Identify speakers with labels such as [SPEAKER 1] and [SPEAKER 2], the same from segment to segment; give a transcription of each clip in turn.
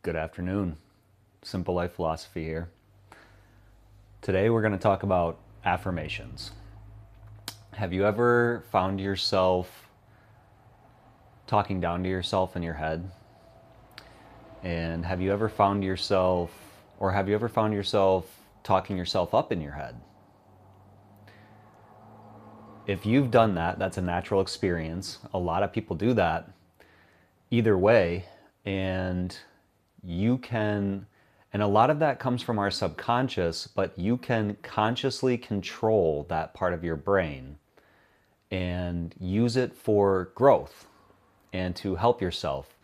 [SPEAKER 1] Good afternoon. Simple Life Philosophy here. Today we're going to talk about affirmations. Have you ever found yourself talking down to yourself in your head? And have you ever found yourself talking yourself up in your head? If you've done that, that's a natural experience. A lot of people do that. Either way, and you can, and a lot of that comes from our subconscious, but you can consciously control that part of your brain and use it for growth and to help yourself,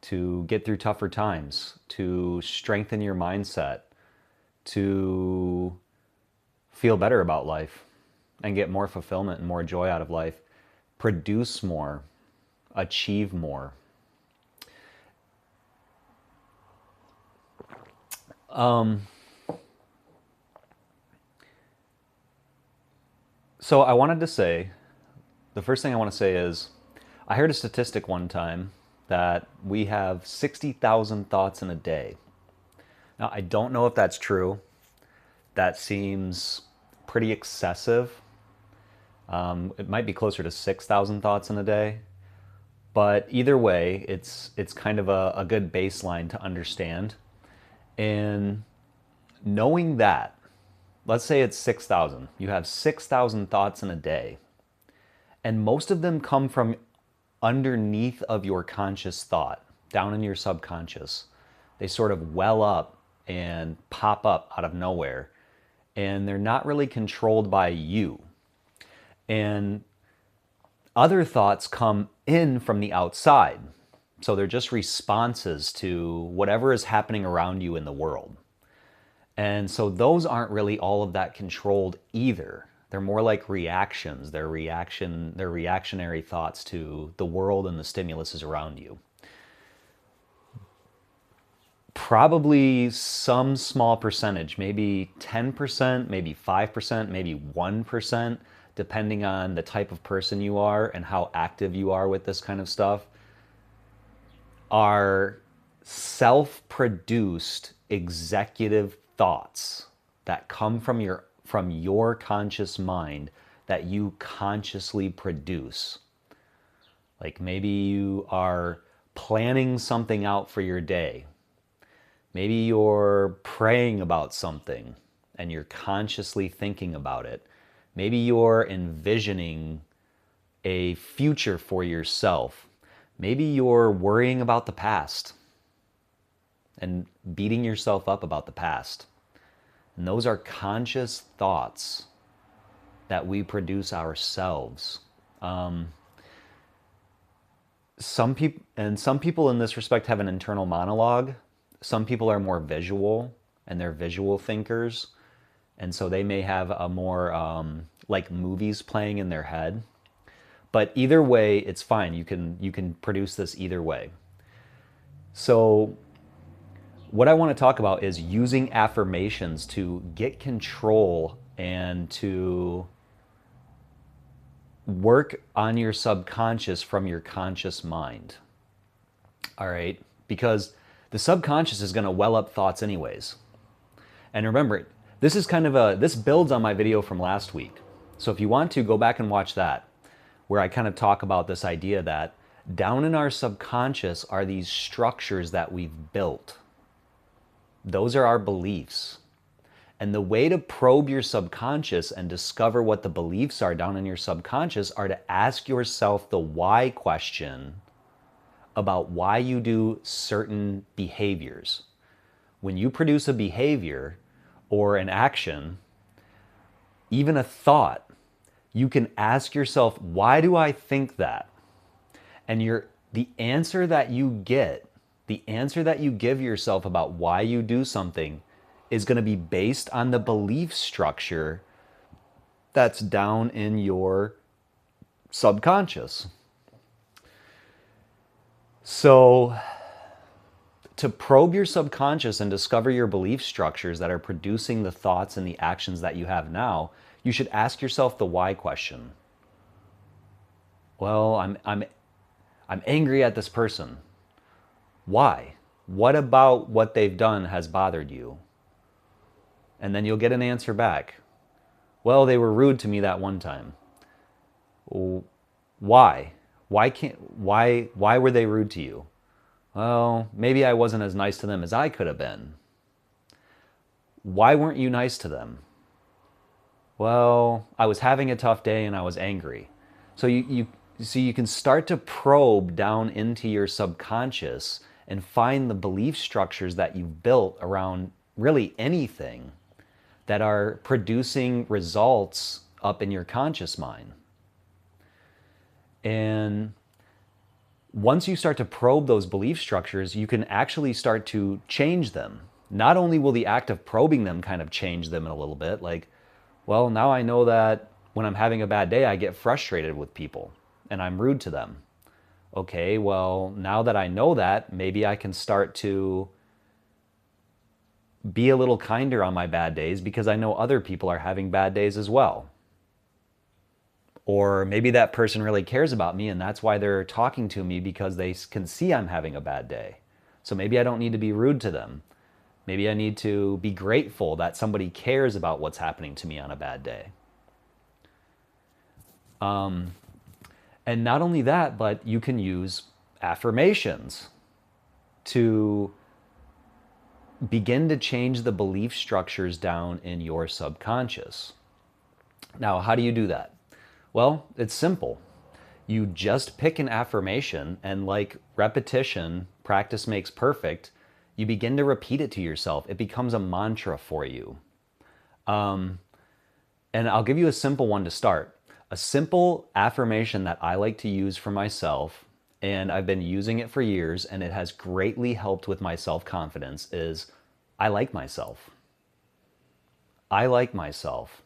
[SPEAKER 1] to get through tougher times, to strengthen your mindset, to feel better about life and get more fulfillment and more joy out of life, produce more, achieve more. So I wanted to say, the first thing I want to say is, I heard a statistic one time that we have 60,000 thoughts in a day. Now, I don't know if that's true. That seems pretty excessive. It might be closer to 6,000 thoughts in a day. But either way, it's kind of a good baseline to understand. And knowing that, let's say it's 6,000. You have 6,000 thoughts in a day. And most of them come from underneath of your conscious thought, down in your subconscious. They sort of well up and pop up out of nowhere. And they're not really controlled by you. And other thoughts come in from the outside. So they're just responses to whatever is happening around you in the world. And so those aren't really all of that controlled either. They're more like reactions. They're reactionary thoughts to the world and the stimuluses around you. Probably some small percentage, maybe 10%, maybe 5%, maybe 1%, depending on the type of person you are and how active you are with this kind of stuff, are self-produced executive thoughts that come from your conscious mind that you consciously produce. Like maybe you are planning something out for your day. Maybe you're praying about something and you're consciously thinking about it. Maybe you're envisioning a future for yourself. Maybe you're worrying about the past and beating yourself up about the past. And those are conscious thoughts that we produce ourselves. Some people in this respect have an internal monologue. Some people are more visual and they're visual thinkers. And so they may have a more like movies playing in their head. But either way, it's fine. You can produce this either way. So what I want to talk about is using affirmations to get control and to work on your subconscious from your conscious mind. All right? Because the subconscious is going to well up thoughts anyways. And remember, this builds on my video from last week. So if you want to, go back and watch that, where I kind of talk about this idea that down in our subconscious are these structures that we've built. Those are our beliefs. And the way to probe your subconscious and discover what the beliefs are down in your subconscious are to ask yourself the why question about why you do certain behaviors. When you produce a behavior or an action, even a thought, you can ask yourself, why do I think that? And the answer that you give yourself about why you do something is going to be based on the belief structure that's down in your subconscious. So, to probe your subconscious and discover your belief structures that are producing the thoughts and the actions that you have now, you should ask yourself the why question. Well, I'm angry at this person. Why? What about what they've done has bothered you? And then you'll get an answer back. Well, they were rude to me that one time. Why? Why were they rude to you? Well, maybe I wasn't as nice to them as I could have been. Why weren't you nice to them? Well, I was having a tough day and I was angry. So you can start to probe down into your subconscious and find the belief structures that you've built around really anything that are producing results up in your conscious mind. And once you start to probe those belief structures, you can actually start to change them. Not only will the act of probing them kind of change them a little bit, like, well, now I know that when I'm having a bad day, I get frustrated with people and I'm rude to them. Okay, well, now that I know that, maybe I can start to be a little kinder on my bad days because I know other people are having bad days as well. Or maybe that person really cares about me and that's why they're talking to me, because they can see I'm having a bad day. So maybe I don't need to be rude to them. Maybe I need to be grateful that somebody cares about what's happening to me on a bad day. And not only that, but you can use affirmations to begin to change the belief structures down in your subconscious. Now, how do you do that? Well, it's simple. You just pick an affirmation, and like repetition, practice makes perfect. You begin to repeat it to yourself. It becomes a mantra for you. And I'll give you a simple one to start. A simple affirmation that I like to use for myself, and I've been using it for years, and it has greatly helped with my self-confidence, is I like myself. I like myself.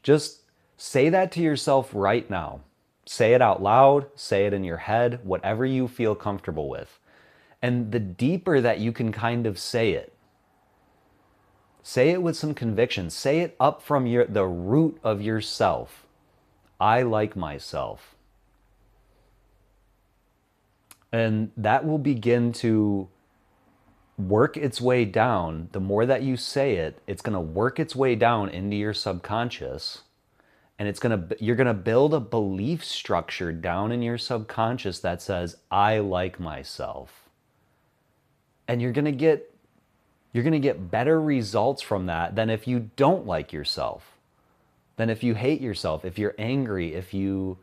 [SPEAKER 1] Just say that to yourself right now. Say it out loud, say it in your head, whatever you feel comfortable with. And the deeper that you can kind of say it with some conviction. Say it up from the root of yourself. I like myself. And that will begin to work its way down. The more that you say it, it's going to work its way down into your subconscious. And you're going to build a belief structure down in your subconscious that says, I like myself. And you're going to get better results from that than if you don't like yourself. Than if you hate yourself, if you're angry, if you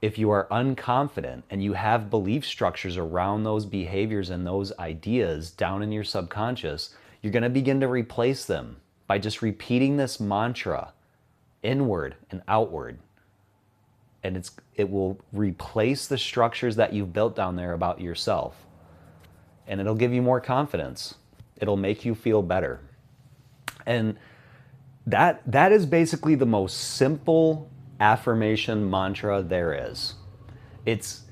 [SPEAKER 1] are unconfident and you have belief structures around those behaviors and those ideas down in your subconscious, you're going to begin to replace them by just repeating this mantra inward and outward. And it will replace the structures that you've built down there about yourself. And it'll give you more confidence. It'll make you feel better. And that is basically the most simple affirmation mantra there is. It's,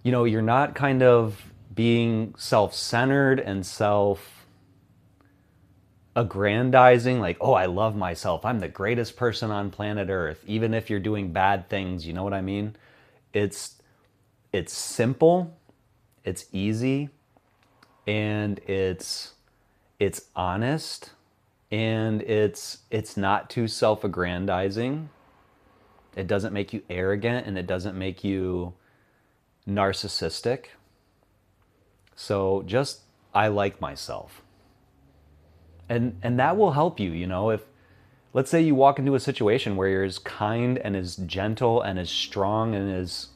[SPEAKER 1] you're not kind of being self-centered and self-aggrandizing, like, oh, I love myself. I'm the greatest person on planet Earth, even if you're doing bad things. You know what I mean? It's simple, it's easy, and it's honest. And it's not too self-aggrandizing. It doesn't make you arrogant, and it doesn't make you narcissistic. So just, I like myself. And that will help you, if, let's say you walk into a situation where you're as kind and as gentle and as strong and as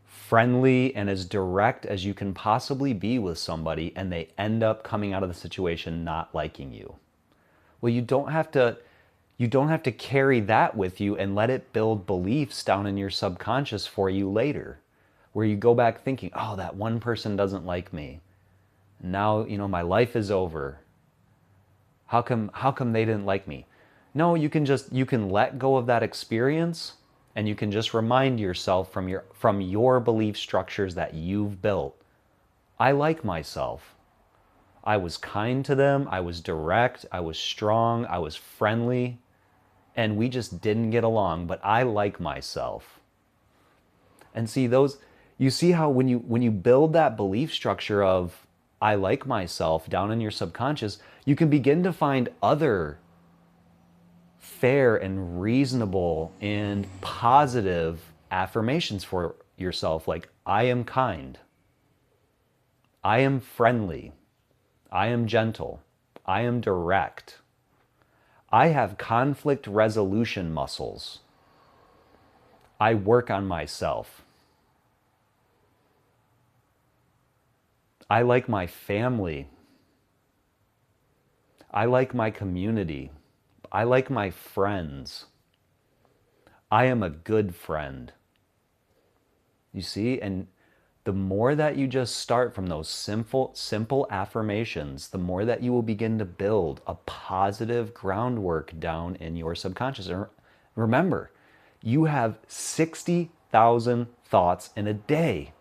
[SPEAKER 1] friendly and as direct as you can possibly be with somebody, and they end up coming out of the situation not liking you. Well, you don't have to carry that with you and let it build beliefs down in your subconscious for you later, where you go back thinking, oh, that one person doesn't like me. Now, my life is over. How come they didn't like me? No, you can let go of that experience, and you can just remind yourself from your belief structures that you've built. I like myself. I was kind to them, I was direct, I was strong, I was friendly, and we just didn't get along, but I like myself. And see, you see how when you build that belief structure of I like myself down in your subconscious, you can begin to find other fair and reasonable and positive affirmations for yourself, like I am kind, I am friendly, I am gentle, I am direct, I have conflict resolution muscles, I work on myself, I like my family, I like my community, I like my friends, I am a good friend. You see, and the more that you just start from those simple affirmations, the more that you will begin to build a positive groundwork down in your subconscious. And remember, you have 60,000 thoughts in a day.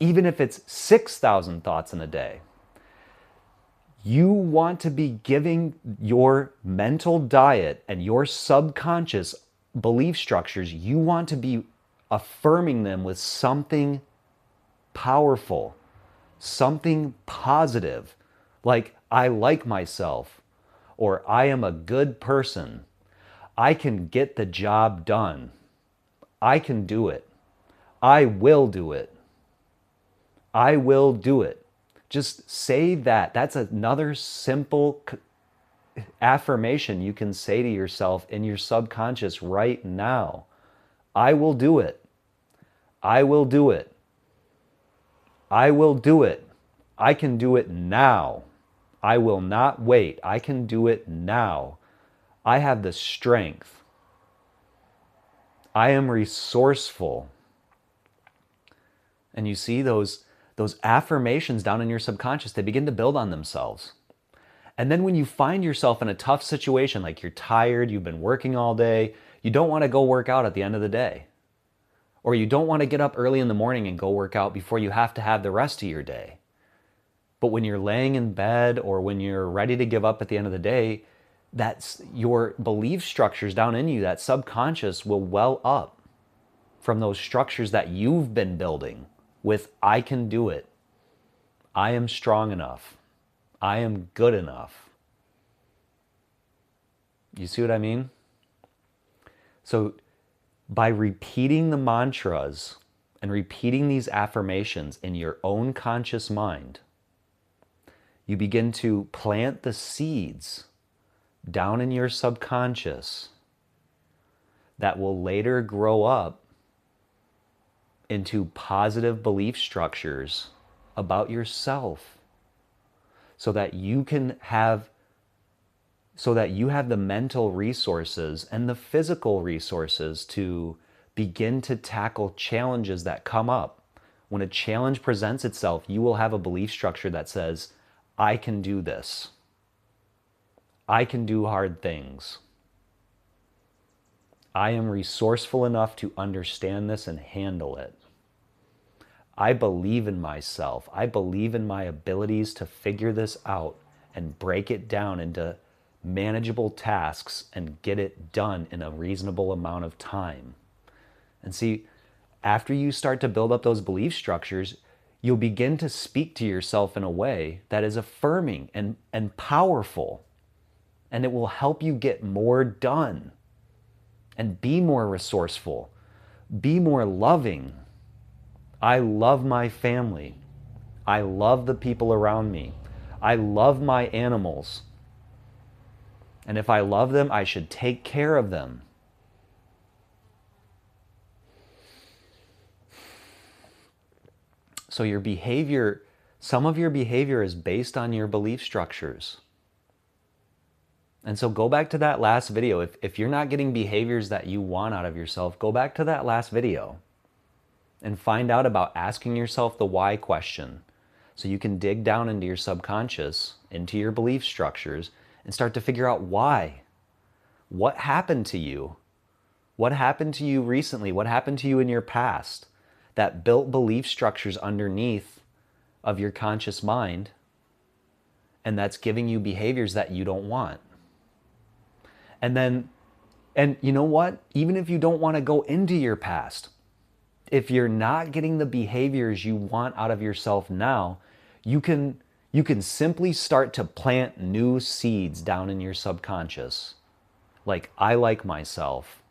[SPEAKER 1] Even if it's 6,000 thoughts in a day, you want to be giving your mental diet and your subconscious belief structures, you want to be affirming them with something powerful, something positive, like I like myself, or I am a good person, I can get the job done, I can do it, I will do it, I will do it. Just say that. That's another simple affirmation you can say to yourself in your subconscious right now. I will do it. I will do it. I will do it. I can do it now. I will not wait. I can do it now. I have the strength. I am resourceful. And you see those affirmations down in your subconscious, they begin to build on themselves. And then when you find yourself in a tough situation, like you're tired, you've been working all day, you don't want to go work out at the end of the day. Or you don't want to get up early in the morning and go work out before you have to have the rest of your day. But when you're laying in bed or when you're ready to give up at the end of the day, that's your belief structures down in you, that subconscious will well up from those structures that you've been building with I can do it. I am strong enough. I am good enough. You see what I mean? So by repeating the mantras and repeating these affirmations in your own conscious mind, you begin to plant the seeds down in your subconscious that will later grow up into positive belief structures about yourself, so that you have the mental resources and the physical resources to begin to tackle challenges that come up. When a challenge presents itself, you will have a belief structure that says, I can do this. I can do hard things. I am resourceful enough to understand this and handle it. I believe in myself. I believe in my abilities to figure this out and break it down into manageable tasks and get it done in a reasonable amount of time. And see, after you start to build up those belief structures, you'll begin to speak to yourself in a way that is affirming and powerful. And it will help you get more done and be more resourceful, be more loving. I love my family. I love the people around me. I love my animals. And if I love them, I should take care of them. So your behavior, some of your behavior is based on your belief structures. And so go back to that last video. If you're not getting behaviors that you want out of yourself, go back to that last video and find out about asking yourself the why question, so you can dig down into your subconscious, into your belief structures, and start to figure out why. What happened to you? What happened to you recently? What happened to you in your past that built belief structures underneath of your conscious mind, and that's giving you behaviors that you don't want? And you know what? Even if you don't want to go into your past, if you're not getting the behaviors you want out of yourself now, You can simply start to plant new seeds down in your subconscious. Like, I like myself.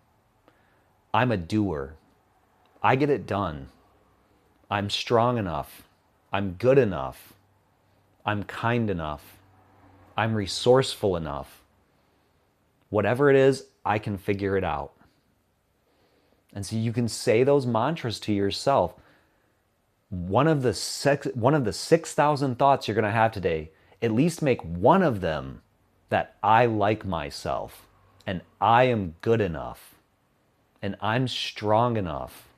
[SPEAKER 1] I'm a doer. I get it done. I'm strong enough. I'm good enough. I'm kind enough. I'm resourceful enough. Whatever it is, I can figure it out. And so you can say those mantras to yourself. One of the 6,000 thoughts you're going to have today, at least make one of them that I like myself, and I am good enough, and I'm strong enough,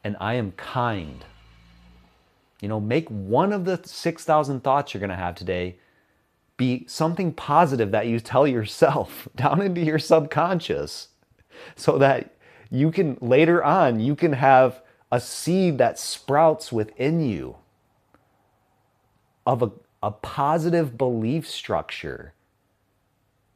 [SPEAKER 1] and I am kind. Make one of the 6,000 thoughts you're going to have today be something positive that you tell yourself down into your subconscious, so that you can later on, you can have a seed that sprouts within you of a positive belief structure.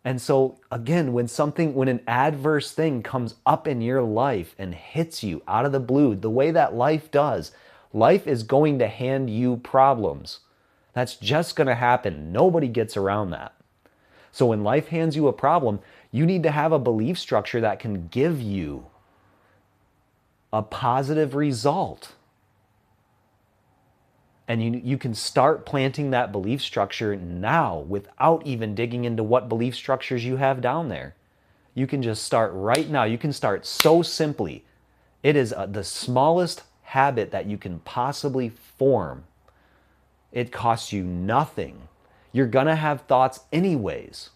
[SPEAKER 1] And so again, when an adverse thing comes up in your life and hits you out of the blue, the way that life does, life is going to hand you problems. That's just going to happen. Nobody gets around that. So when life hands you a problem, you need to have a belief structure that can give you a positive result. And you can start planting that belief structure now without even digging into what belief structures you have down there. You can just start right now. You can start so simply. It is the smallest habit that you can possibly form. It costs you nothing. You're going to have thoughts anyways.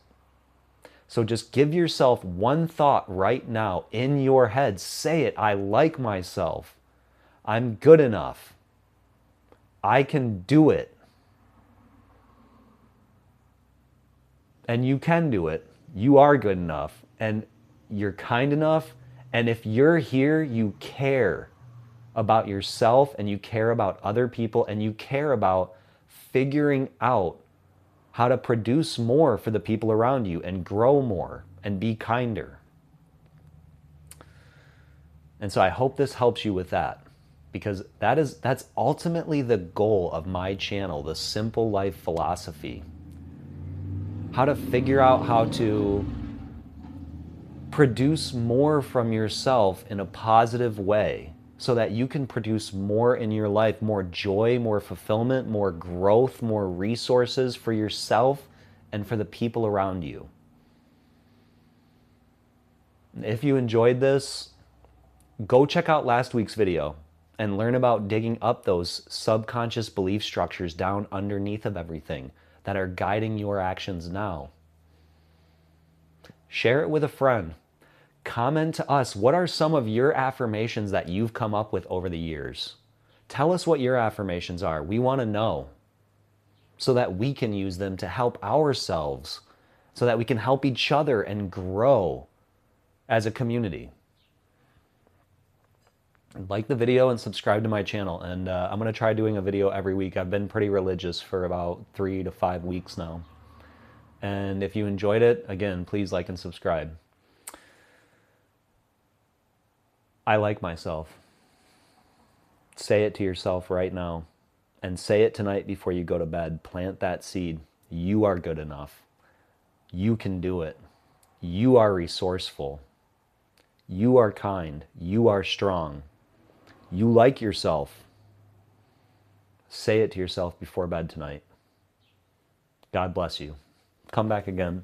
[SPEAKER 1] So just give yourself one thought right now in your head. Say it. I like myself. I'm good enough. I can do it. And you can do it. You are good enough. And you're kind enough. And if you're here, you care about yourself, and you care about other people, and you care about figuring out how to produce more for the people around you and grow more and be kinder. And so I hope this helps you with that, because that's ultimately the goal of my channel, the Simple Life Philosophy. How to figure out how to produce more from yourself in a positive way, so that you can produce more in your life, more joy, more fulfillment, more growth, more resources for yourself and for the people around you. If you enjoyed this, go check out last week's video and learn about digging up those subconscious belief structures down underneath of everything that are guiding your actions now. Share it with a friend. Comment to us, what are some of your affirmations that you've come up with over the years? Tell us what your affirmations are. We want to know, so that we can use them to help ourselves, so that we can help each other and grow as a community. Like the video and subscribe to my channel. And I'm going to try doing a video every week. I've been pretty religious for about 3 to 5 weeks now. And if you enjoyed it, again, please like and subscribe. I like myself. Say it to yourself right now. And say it tonight before you go to bed. Plant that seed. You are good enough. You can do it. You are resourceful. You are kind. You are strong. You like yourself. Say it to yourself before bed tonight. God bless you. Come back again.